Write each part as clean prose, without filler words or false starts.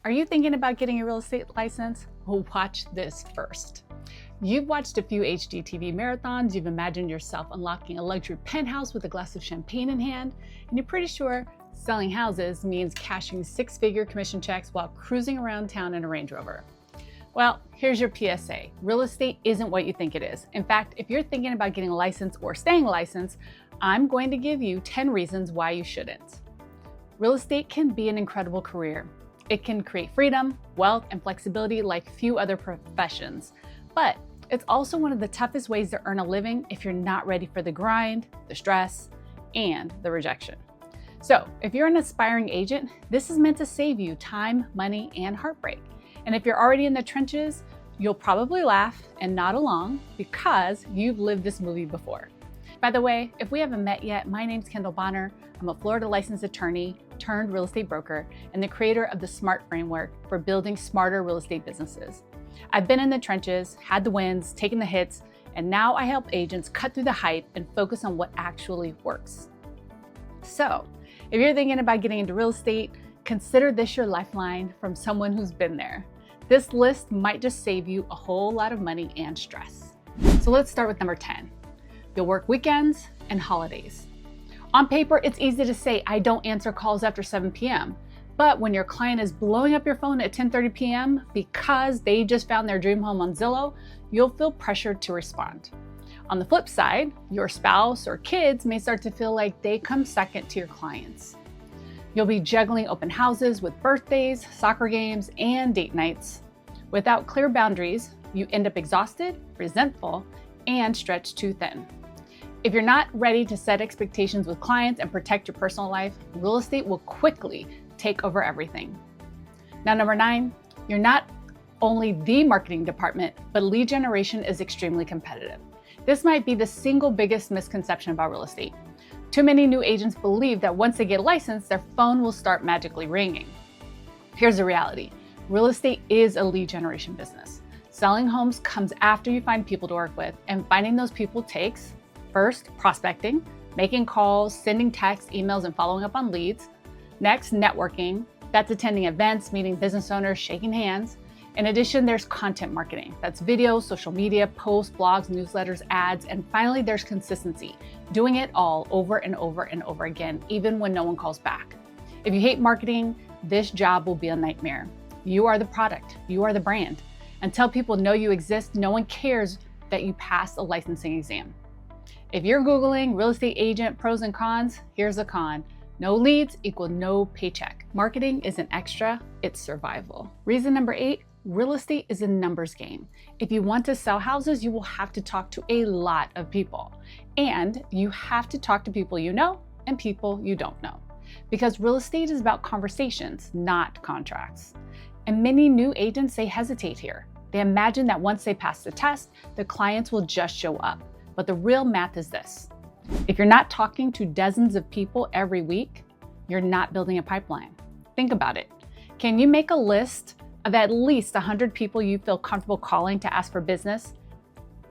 Are you thinking about getting a real estate license? Well, watch this first. You've watched a few HGTV marathons, you've imagined yourself unlocking a luxury penthouse with a glass of champagne in hand, and you're pretty sure selling houses means cashing six-figure commission checks while cruising around town in a Range Rover. Well, here's your PSA. Real estate isn't what you think it is. In fact, if you're thinking about getting a license or staying licensed, I'm going to give you 10 reasons why you shouldn't. Real estate can be an incredible career. It can create freedom, wealth, and flexibility like few other professions. But it's also one of the toughest ways to earn a living if you're not ready for the grind, the stress, and the rejection. So if you're an aspiring agent, this is meant to save you time, money, and heartbreak. And if you're already in the trenches, you'll probably laugh and nod along because you've lived this movie before. By the way, if we haven't met yet, my name's Kendall Bonner. I'm a Florida licensed attorney turned real estate broker and the creator of the SMART framework for building smarter real estate businesses. I've been in the trenches, had the wins, taken the hits, and now I help agents cut through the hype and focus on what actually works. So, if you're thinking about getting into real estate, consider this your lifeline from someone who's been there. This list might just save you a whole lot of money and stress. So let's start with number 10. You'll work weekends and holidays. On paper, it's easy to say, I don't answer calls after 7 p.m. But when your client is blowing up your phone at 10:30 p.m. because they just found their dream home on Zillow, you'll feel pressured to respond. On the flip side, your spouse or kids may start to feel like they come second to your clients. You'll be juggling open houses with birthdays, soccer games, and date nights. Without clear boundaries, you end up exhausted, resentful, and stretched too thin. If you're not ready to set expectations with clients and protect your personal life, real estate will quickly take over everything. Now, number 9, you're not only the marketing department, but lead generation is extremely competitive. This might be the single biggest misconception about real estate. Too many new agents believe that once they get licensed, their phone will start magically ringing. Here's the reality. Real estate is a lead generation business. Selling homes comes after you find people to work with, and finding those people takes, first, prospecting, making calls, sending texts, emails, and following up on leads. Next, networking. That's attending events, meeting business owners, shaking hands. In addition, there's content marketing. That's videos, social media, posts, blogs, newsletters, ads, and finally, there's consistency. Doing it all over and over and over again, even when no one calls back. If you hate marketing, this job will be a nightmare. You are the product. You are the brand. Until people know you exist, no one cares that you passed a licensing exam. If you're Googling real estate agent pros and cons, here's a con. No leads equal no paycheck. Marketing isn't extra, it's survival. Reason number 8, real estate is a numbers game. If you want to sell houses, you will have to talk to a lot of people. And you have to talk to people you know and people you don't know. Because real estate is about conversations, not contracts. And many new agents, they hesitate here. They imagine that once they pass the test, the clients will just show up. But the real math is this. If you're not talking to dozens of people every week, you're not building a pipeline. Think about it. Can you make a list of at least 100 people you feel comfortable calling to ask for business?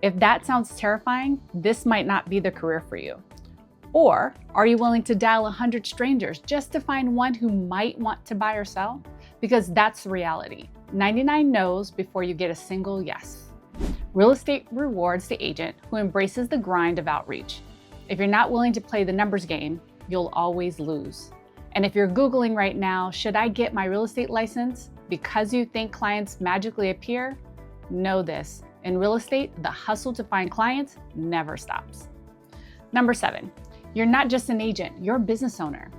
If that sounds terrifying, this might not be the career for you. Or are you willing to dial 100 strangers just to find one who might want to buy or sell? Because that's the reality. 99 no's before you get a single yes. Real estate rewards the agent who embraces the grind of outreach. If you're not willing to play the numbers game, you'll always lose. And if you're Googling right now, should I get my real estate license because you think clients magically appear? Know this, in real estate, the hustle to find clients never stops. Number 7, you're not just an agent, you're a business owner.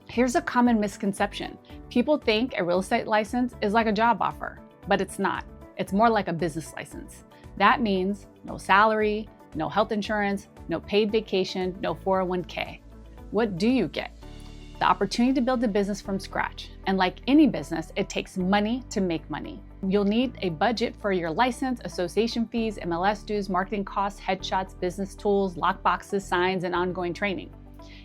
Here's a common misconception. People think a real estate license is like a job offer, but it's not. It's more like a business license. That means no salary, no health insurance, no paid vacation, no 401k. What do you get? The opportunity to build a business from scratch. And like any business, it takes money to make money. You'll need a budget for your license, association fees, MLS dues, marketing costs, headshots, business tools, lockboxes, signs, and ongoing training.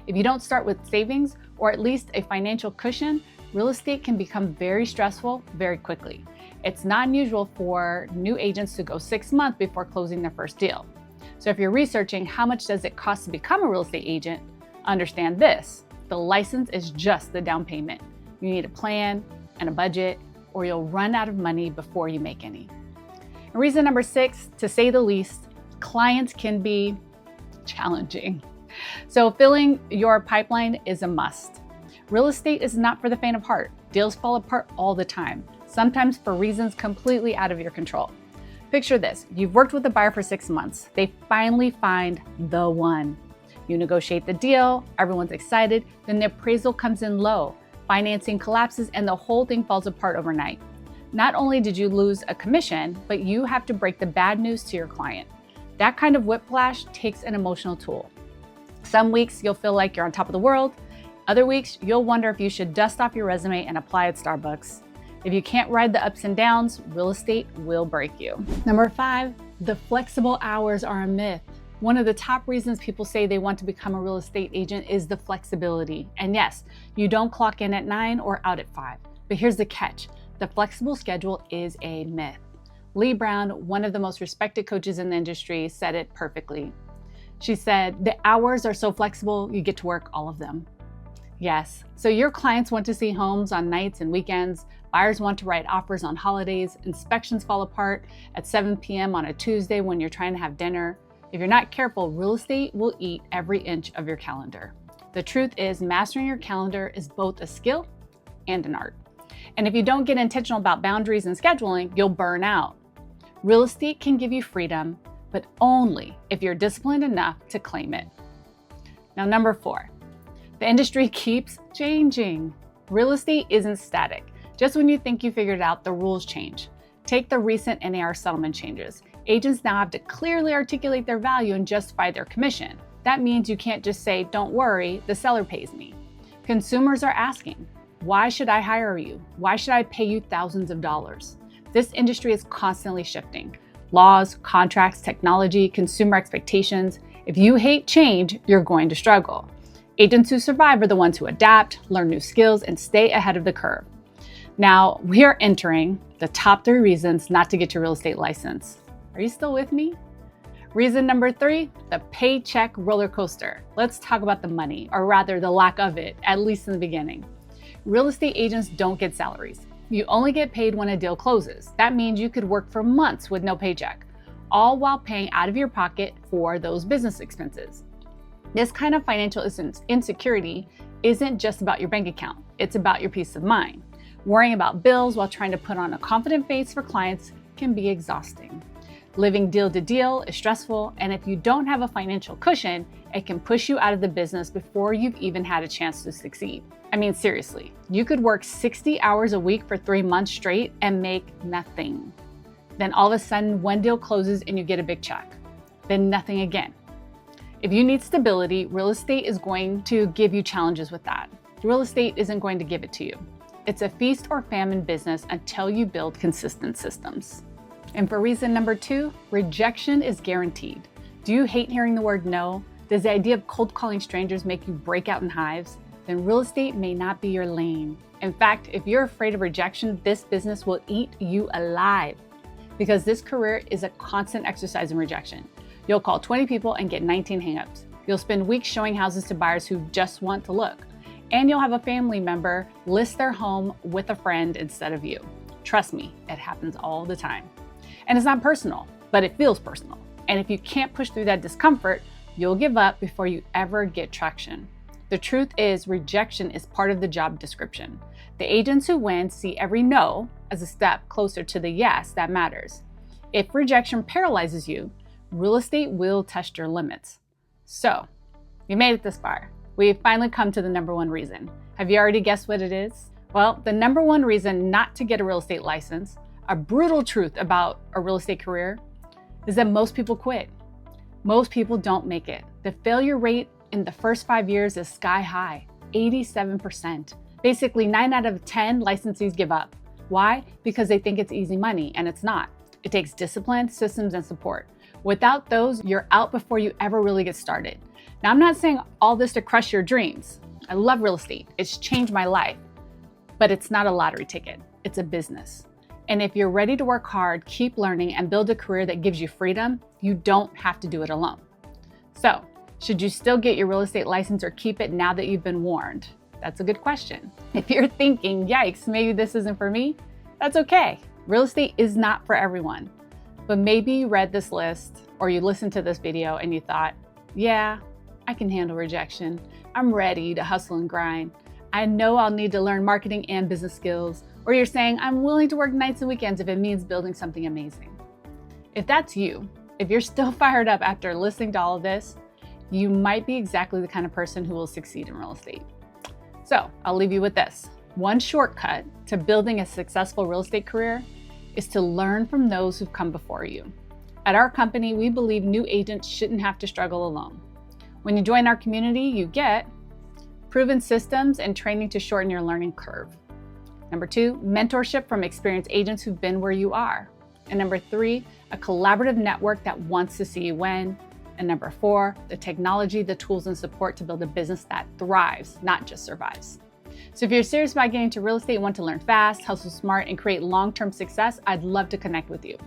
If you don't start with savings or at least a financial cushion, real estate can become very stressful very quickly. It's not unusual for new agents to go 6 months before closing their first deal. So if you're researching how much does it cost to become a real estate agent, understand this. The license is just the down payment. You need a plan and a budget or you'll run out of money before you make any. And reason number 6, to say the least, clients can be challenging. So filling your pipeline is a must. Real estate is not for the faint of heart. Deals fall apart all the time, sometimes for reasons completely out of your control. Picture this, you've worked with a buyer for 6 months. They finally find the one. You negotiate the deal, everyone's excited, then the appraisal comes in low, financing collapses, and the whole thing falls apart overnight. Not only did you lose a commission, but you have to break the bad news to your client. That kind of whiplash takes an emotional toll. Some weeks you'll feel like you're on top of the world. Other weeks you'll wonder if you should dust off your resume and apply at Starbucks. If you can't ride the ups and downs, real estate will break you. Number 5, the flexible hours are a myth. One of the top reasons people say they want to become a real estate agent is the flexibility. And yes, you don't clock in at 9 or out at 5. But here's the catch. The flexible schedule is a myth. Lee Brown, one of the most respected coaches in the industry, said it perfectly. She said, the hours are so flexible, you get to work all of them. Yes, so your clients want to see homes on nights and weekends, buyers want to write offers on holidays, inspections fall apart at 7 p.m. on a Tuesday when you're trying to have dinner. If you're not careful, real estate will eat every inch of your calendar. The truth is, mastering your calendar is both a skill and an art. And if you don't get intentional about boundaries and scheduling, you'll burn out. Real estate can give you freedom, but only if you're disciplined enough to claim it. Now, number 4, the industry keeps changing. Real estate isn't static. Just when you think you figured it out, the rules change. Take the recent NAR settlement changes. Agents now have to clearly articulate their value and justify their commission. That means you can't just say, don't worry, the seller pays me. Consumers are asking, why should I hire you? Why should I pay you thousands of dollars? This industry is constantly shifting. Laws, contracts, technology, consumer expectations. If you hate change, you're going to struggle. Agents who survive are the ones who adapt, learn new skills, and stay ahead of the curve. Now, we are entering the top 3 reasons not to get your real estate license. Are you still with me? Reason number 3, the paycheck roller coaster. Let's talk about the money, or rather the lack of it, at least in the beginning. Real estate agents don't get salaries. You only get paid when a deal closes. That means you could work for months with no paycheck, all while paying out of your pocket for those business expenses. This kind of financial insecurity isn't just about your bank account. It's about your peace of mind. Worrying about bills while trying to put on a confident face for clients can be exhausting. Living deal to deal is stressful, and if you don't have a financial cushion, it can push you out of the business before you've even had a chance to succeed. I mean, seriously, you could work 60 hours a week for 3 months straight and make nothing. Then all of a sudden, one deal closes and you get a big check. Then nothing again. If you need stability, real estate is going to give you challenges with that. Real estate isn't going to give it to you. It's a feast or famine business until you build consistent systems. And for reason number 2, rejection is guaranteed. Do you hate hearing the word no? Does the idea of cold calling strangers make you break out in hives? Then real estate may not be your lane. In fact, if you're afraid of rejection, this business will eat you alive, because this career is a constant exercise in rejection. You'll call 20 people and get 19 hangups. You'll spend weeks showing houses to buyers who just want to look. And you'll have a family member list their home with a friend instead of you. Trust me, it happens all the time. And it's not personal, but it feels personal. And if you can't push through that discomfort, you'll give up before you ever get traction. The truth is, rejection is part of the job description. The agents who win see every no as a step closer to the yes that matters. If rejection paralyzes you, real estate will test your limits. So, you made it this far. We've finally come to the number 1 reason. Have you already guessed what it is? Well, the number 1 reason not to get a real estate license, a brutal truth about a real estate career, is that most people quit. Most people don't make it. The failure rate in the first 5 years is sky high, 87%. Basically, 9 out of 10 licensees give up. Why? Because they think it's easy money, and it's not. It takes discipline, systems, and support. Without those, you're out before you ever really get started. Now, I'm not saying all this to crush your dreams. I love real estate. It's changed my life. But it's not a lottery ticket. It's a business. And if you're ready to work hard, keep learning, and build a career that gives you freedom, you don't have to do it alone. So, should you still get your real estate license or keep it now that you've been warned? That's a good question. If you're thinking, yikes, maybe this isn't for me, That's okay. Real estate is not for everyone. But maybe you read this list or you listened to this video and you thought, yeah, I can handle rejection. I'm ready to hustle and grind. I know I'll need to learn marketing and business skills. Or you're saying, I'm willing to work nights and weekends if it means building something amazing. If that's you, if you're still fired up after listening to all of this, you might be exactly the kind of person who will succeed in real estate. So I'll leave you with this. One shortcut to building a successful real estate career is to learn from those who've come before you. At our company, we believe new agents shouldn't have to struggle alone. When you join our community, you get proven systems and training to shorten your learning curve. Number 2, mentorship from experienced agents who've been where you are. And number 3, a collaborative network that wants to see you win. And number 4, the technology, the tools, and support to build a business that thrives, not just survives. So if you're serious about getting into real estate and want to learn fast, hustle smart, and create long-term success, I'd love to connect with you.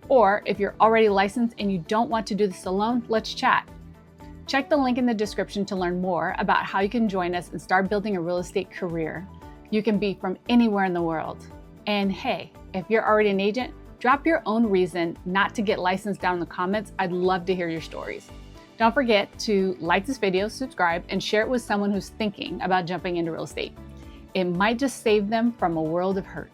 Or if you're already licensed and you don't want to do this alone, let's chat. Check the link in the description to learn more about how you can join us and start building a real estate career. You can be from anywhere in the world. And hey, if you're already an agent, drop your own reason not to get licensed down in the comments. I'd love to hear your stories. Don't forget to like this video, subscribe, and share it with someone who's thinking about jumping into real estate. It might just save them from a world of hurt.